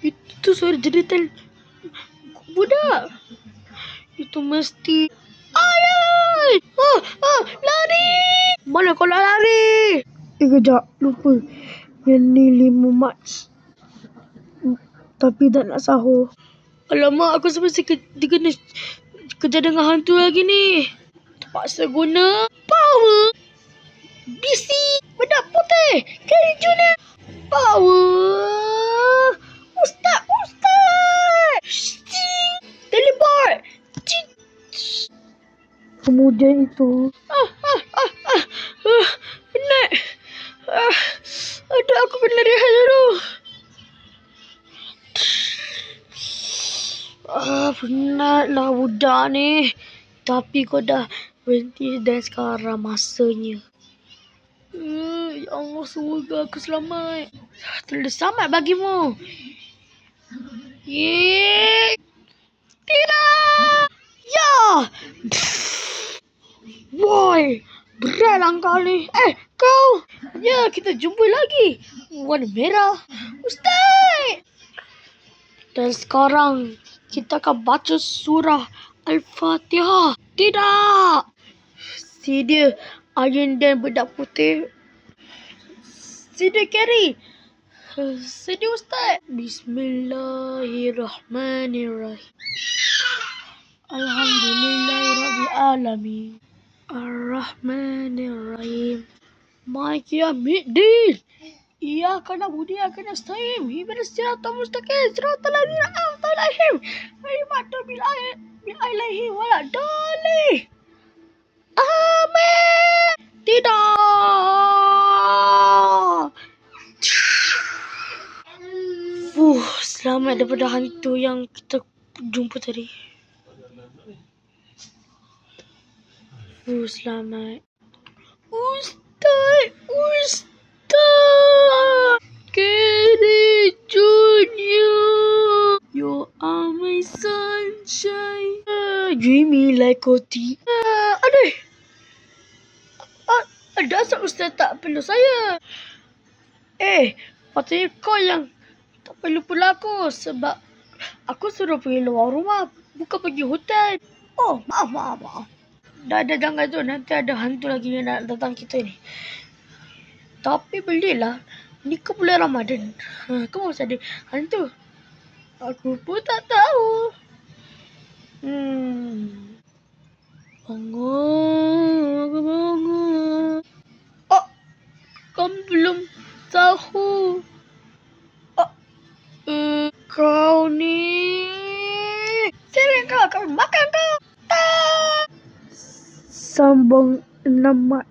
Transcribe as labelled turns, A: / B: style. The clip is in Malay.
A: Itu suara jeritan budak. Itu mesti ayah. Lari. Mana kau nak lari? Kejap, lupa. Yang ni 5 Mac. Tapi tak nak sahur. Alamak, aku sampai kena kerja dengan hantu lagi ni. Terpaksa guna power. BC. Bedak putih. Carry Junior. Power. Ustaz. Teleport. Kemudian itu. Penat. Aduh, aku kena rehat dulu. Penatlah budak ni. Tapi kau dah berhenti dan sekarang masanya. Ya Allah, semoga aku selamat. Terlalu selamat bagimu. Yeay. Tidak. Ya. Woi, beratlah kau ni. Kau. Ya, kita jumpa lagi. Warna merah. Ustaz. Dan sekarang kita akan baca surah Al-Fatihah. Tidak. Si dia Iron dan bedak putih. Si dia carry. Si dia Ustaz. Bismillahirrahmanirrahim. Alhamdulillahirrabbilalamin. Ar-Rahmanirrahim. Maliki yaumiddin. Iyyaka na'budu wa iyyaka nasta'in. Ihdinas siratal mustaqim. Siratal ladzina an'amta 'alaihim ghairil maghdubi 'alaihim waladdallin. Amin. Tidak. Selamat daripada hantu yang kita jumpa tadi. Selamat. Ustaz. Carry Junior. You are my sunshine. Dreamy like Koti. Aduh. Ada asal Ustaz tak perlu saya. Patutnya kau yang tak perlu pula aku. Sebab aku suruh pergi luar rumah. Bukan pergi hutan. Oh, maaf. Dah jangan tu. Nanti ada hantu lagi yang nak datang kita ni. Tapi belilah. Ni ke bulan Ramadan. Kau masih ada hantu? Aku pun tak tahu. Bangun. Kamu belum sahur. Kau ni. Sering kau makan kau. Tak. Sambung 6 Mac.